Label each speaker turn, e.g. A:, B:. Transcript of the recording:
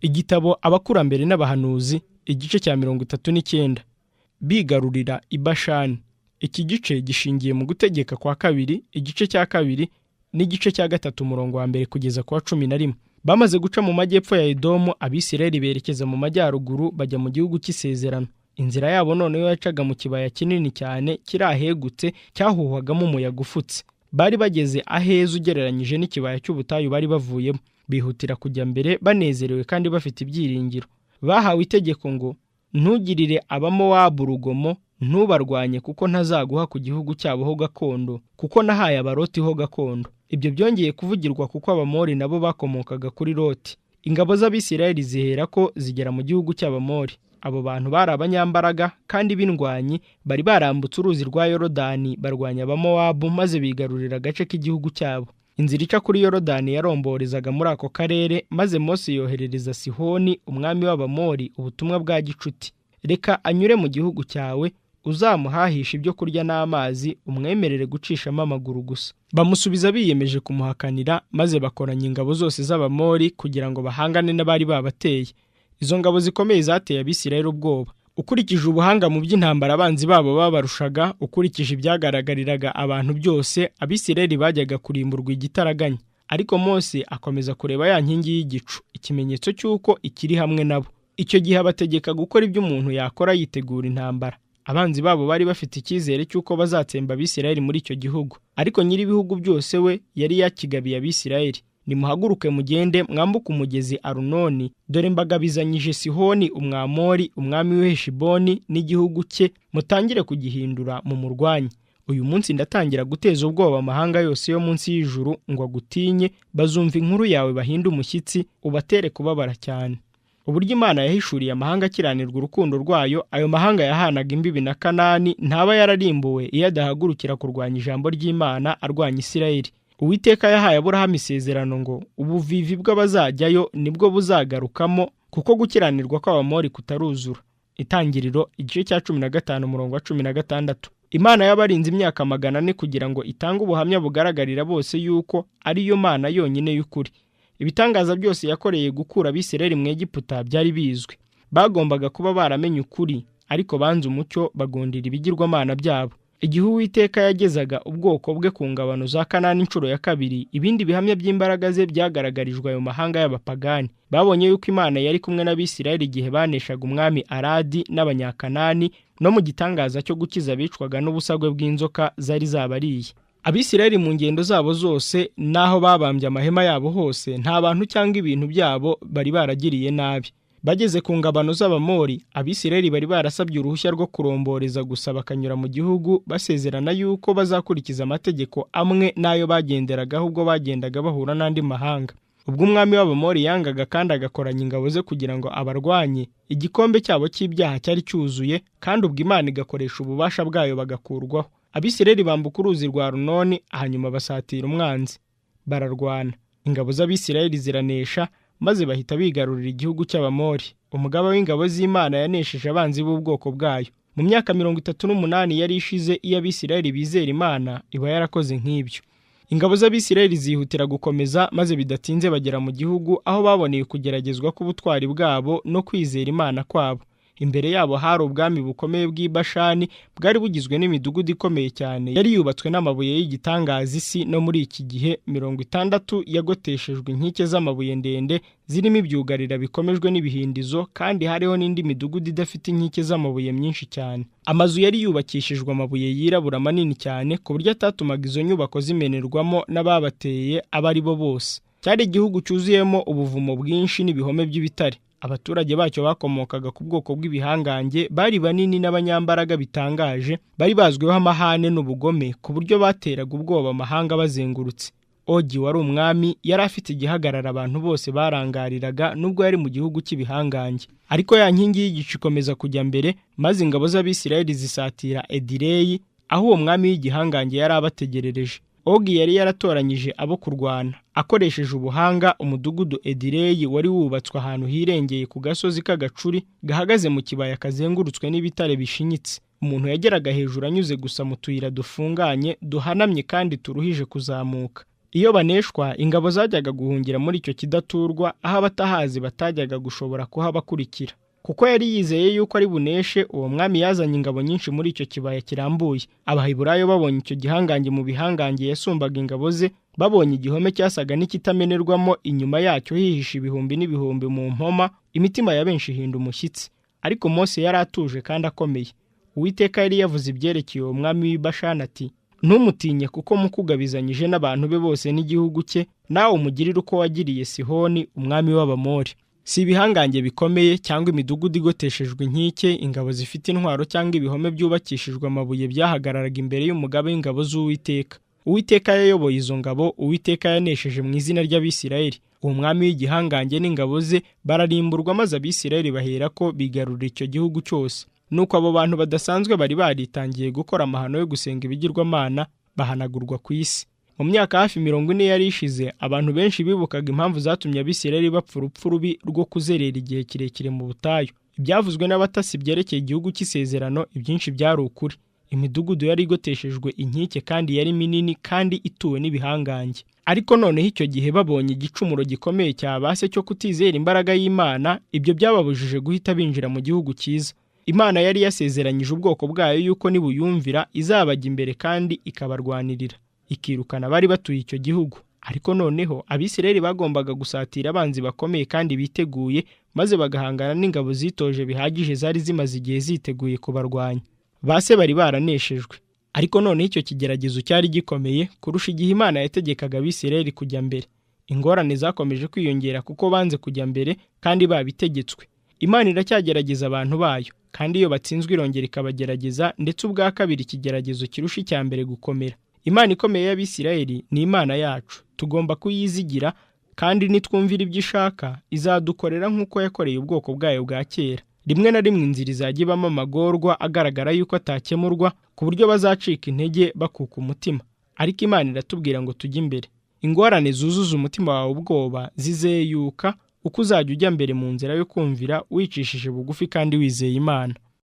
A: Igitabo Abakurambere n'Abahanuzi, igice cya 39. Bigarurira i Bashani. Iki gice gishingiye mu gutegeka kwa kabiri, igice cya kabiri n'igice cya gatatu umurongo wa mbere kugeza ku wa 11. Bamaze guca mu majyepfo ya Edomu, Abisirayeli berekeza mu majyaruguru bajya mu gihugu cy'isezerano. Inzira yabo noneho yacaga mu kibaya kinini cyane kiri ahegutse cyahuhwagamo umuyaga ufutse. Bari bageze aheza ugereranyije n'ikibaya cy'ubutayu bari bavuyemo. Bihutira kujya mbere banezerewe kandi bafite ibyiringiro. Bahawe itegeko ngo ntugirire Abamowabu urugomo, ntubarwanye kuko ntazaguha ku gihugu cyabo ho gakondo, kuko nahaye Abaroti ho gakondo. Ibyo byongeye kuvugirwa kuko Abamori nabo bakomokaga kuri Loti. Ingabo z'Abisirayeli zihera ko zigera mu gihugu cy'Abamori. Abo bantu bari abanyambaraga kandi b'indwanyi, bari barambutse uruzi rwa Yorodani barwanya Abamowabu maze bigarurira agace k'igihugu cyabo. Inzira ica kuri Yorodani yaromborezaga muri ako karere, maze Mose yoherereza Sihoni umwami w'Abamori ubutumwa bwa gicuti: reka anyure mu gihugu cyawe, uzamuhahisha ibyo kurya n'amazi, umwemerere gucishamo amaguru gusa. Bamusubiza biyemeje kumuhakanira, maze bakoranya ingabo zose z'Abamori kugira ngo bahangane n'abari babateye. Izo ngabo zikomeye zateye Abisirayeli ubwoba. Ukurikije ubuhanga mu by'intambara abanzi babo babarushaga, ukurikije ibyagaragariraga abantu byose, Abisirayeli bajyaga kurimburwa igitaraganya. Ariko Mose akomeza kureba ya nkingi y'igicu, ikimenyetso cy'uko ikiri hamwe nabo. Icyo gihe abategeka gukora ibyo umuntu yakora yitegura intambara. Abanzi babo bari bafite icyizere cy'uko bazatsemba Abisirayeli muri icyo gihugu. Ariko nyir'ibihugu byose we yari yakigabiye Abisirayeli: nimuhaguruke mugende mwambuke umugezi Arunoni, dore mbagabizanyije Sihoni Umwamori, umwami w'i Heshiboni n'igihugu cye, mutangire kugihindura mu murwanyi. Uyu munsi ndatangira guteza ubwoba amahanga yose yo munsi y'ijuru ngo agutinye, bazumva inkuru yawe bahinde umushyitsi, ubatere kubabara cyane. Uburyo Imana yahishuriye amahanga akiranirwa urukundo rwayo, ayo mahanga yahanaga imbibi na Kanani ntaba yararimbuwe iyo adahagurukira kurwanya ijambo ry'Imana arwanya Isirayeli. Uwiteka yahaye Aburahamu isezerano ngo ubuvivi bw'abazajyayo nibwo buzagarukamo, kuko gukiranirwa kw'Abamori kutaruzura. Itangiriro igice cya 15 umurongo wa 16. Imana yabarinze imyaka 400 kugira ngo itange ubuhamya bugaragarira bose yuko ari yo Mana yonyine y'ukuri. Ibitangaza byose yakoreye gukura Abisirayeli mu Egiputa byari bizwi. Bagombaga kuba baramenye ukuri, ariko banze umucyo bagondira ibigirwamana byabo. Igihe Uwiteka yagezaga ubwoko bwe ku ngabano za Kanani inshuro ya kabiri, ibindi bihamya by'imbaraga ze byagaragarijwe ayo mahanga y'abapagani. Babonye yuko Imana yari kumwe n'Abisirayeli igihe baneshaga umwami Aradi n'Abanyakanani, no mu gitangaza cyo gukiza abicwaga n'ubusagwe bw'inzoka zari zabariye. Abisirayeli mu ngendo zabo zose n'aho babambye amahema yabo hose, nta bantu cyangwa ibintu byabo bari baragiriye nabi. Bageze ku ngabano z'Abamori, Abisirayeli bari barasabye uruhushya rwo kuromboreza gusa bakanyura mu gihugu, basezerana yuko bazakurikiza amategeko amwe n'ayo bagenderagaho ubwo bagendaga bahura n'andi mahanga. Ubwo umwami w'Abamori yangaga kandi agakoranya ingabo ze kugira ngo abarwanye, igikombe cyabo cy'ibyaha cyari cyuzuye, kandi ubwo Imana igakoresha ububasha bwayo bagakurwaho. Abisirayeli bambuka uruzi rwa Arunoni, hanyuma basatira umwanzi. Bararwana. Ingabo z'Abisirayeli ziranesha, maze bahita bigarurira igihugu cy'Abamori. Umugaba w'ingabo z'Imana yanesheje abanzi b'ubwoko bwayo. Mu myaka 38 yari ishize iyo Abisirayeli bizera Imana, iba yarakoze nk'ibyo. Ingabo z'Abisirayeli zihutira gukomeza, maze bidatinze bagera mu gihugu aho baboneye kugeragezwa k'ubutwari bwabo no kwizera Imana kwabo. Imbere yabo hari ubwami bukomeye bw'i Bashani, bwari bugizwe n'imidugudu ikomeye cyane yari yubatswe n'amabuye y'igitangaza. Isi no muri iki gihe 60 yagoteshejwe inkike z'amabuye ndende zirimo ibyugarira bikomejwe n'ibihindizo, kandi hariho n'indi midugudu idafite inkike z'amabuye myinshi cyane. Amazu yari yubakishijwe amabuye yirabura manini cyane, ku buryo atatumaga izo nyubako zimenerwamo n'ababateye abo ari bo bose. Cyari igihugu cyuzuyemo ubuvumo bwinshi n'ibihome by'ibitare. Abaturage bacyo bakomokaga ku bwoko bw'ibihangange, bari banini n'abanyambaraga bitangaje, bari bazwiho amahane n'ubugome, ku buryo bateraga ubwoba amahanga bazengurutse. Ogi wari umwami, yari afite igihagarara abantu bose barangariraga nubwo yari mu gihugu cy'ibihangange. Ariko ya nkingi y'igicu ikomeza kujya mbere, maze ingabo z'Abisirayeli zisatira Edireyi, aho uwo mwami w'igihangange yari abategerereje. Ogi yari yaratoranyije abo kurwana. Akoresheje ubuhanga, umudugudu Edireyi wari wubatswe ahantu hirengeye ku gasozi k'agacuri gahagaze mu kibaya kazengurutswe n'ibitare bishinyitse. Umuntu yageraga hejuru anyuze gusa mu tuyira dufunganye, duhanamye kandi turuhije kuzamuka. Iyo baneshwa, ingabo zajyaga guhungira muri icyo kidaturwa, aho abatahazi batajyaga gushobora kuhabakurikira. Kuko yari yizeye yuko ari buneshe, uwo mwami yazanye ingabo nyinshi muri icyo kibaya kirambuye. Abaheburayo babonye icyo gihangange mu bihangange yasumbaga ingabo ze, babonye igihome cyasaga n'ikitamenerwamo, inyuma yacyo hihishe ibihumbi n'ibihumbi mu mpoma, imitima ya benshi ihinda umushyitsi. Ariko Mose yari atuje kandi akomeye. Uwiteka yari yavuze ibyerekeye uwo mwami w'i Bashani ati: ntumutinye, kuko mukugabizanyije n'abantu be bose n'igihugu cye, nawe umugirire uko wagiriye Sihoni umwami w'Abamori. Si ibihangange bikomeye cyangwa imidugudu igoteshejwe inkike, ingabo zifite intwaro cyangwa ibihome byubakishijwe amabuye byahagararaga imbere y'umugaba w'ingabo z'Uwiteka. Uwiteka yayoboye izo ngabo, Uwiteka yanesheje mu izina ry'Abisirayeli. Uwo mwami w'igihangange n'ingabo ze bararimburwa, maze Abisirayeli baherako bigarurira icyo gihugu cyose. Nuko abo bantu badasanzwe bari baritangiye gukora amahano yo gusenga ibigirwamana bahanagurwa ku isi. Mu myaka hafi 40 yari ishize, abantu benshi bibukaga impamvu zatumye Abisirayeli bapfa urupfu rubi rwo kuzerera igihe kirekire mu butayu. Ibyavuzwe n'abatasi byerekeye igihugu cy'isezerano, ibyinshi byari ukuri. Imidugudu yari igoteshejwe inkike kandi yari minini kandi ituwe n'ibihangange. Ariko noneho icyo gihe babonye igicumuro gikomeye cyabase cyo kutizera imbaraga y'Imana, ibyo byababujije guhita binjira mu gihugu cyiza. Imana yari yasezeranyije ubwoko bwayo yuko nibuyumvira izabajya imbere kandi ikabarwanirira, ikirukana bari batuye icyo gihugu. Ariko noneho Abisirayeli bagombaga gusatira abanzi bakomeye kandi biteguye, maze bagahangana n'ingabo zitoje bihagije zari zimaze igihe ziteguye kubarwanya. Base bari baraneshejwe. Ariko noneho icyo kigeragezo cyari gikomeye kurusha igihe Imana yategekaga Abisirayeli kujya mbere. Ingorane zakomeje kwiyongera kuko banze kujya mbere kandi babitegetswe. Imana iracyagerageza abantu bayo, kandi iyo batsinzwe irongera ikabagerageza, ndetse ubwa kabiri ikigeragezo kirusha icya mbere gukomera. Imana ikomeye y'Abisirayeli ni Imana yacu. Tugomba kuyizigira, kandi nitwumvira ibyo ishaka izadukorera nk'uko yakoreye ubwoko bwayo bwa kera. Rimwe na rimwe inzira izajya ibamo amagorwa agaragara yuko atakemurwa, ku buryo bazacika intege bakuka umutima. Ariko Imana iratubwira ngo tujye imbere. Ingorane zuzuza umutima wawe ubwoba zizeyuka uko uzajya ujya mbere mu nzira yo kumvira, wicishije bugufi kandi wizeye Imana.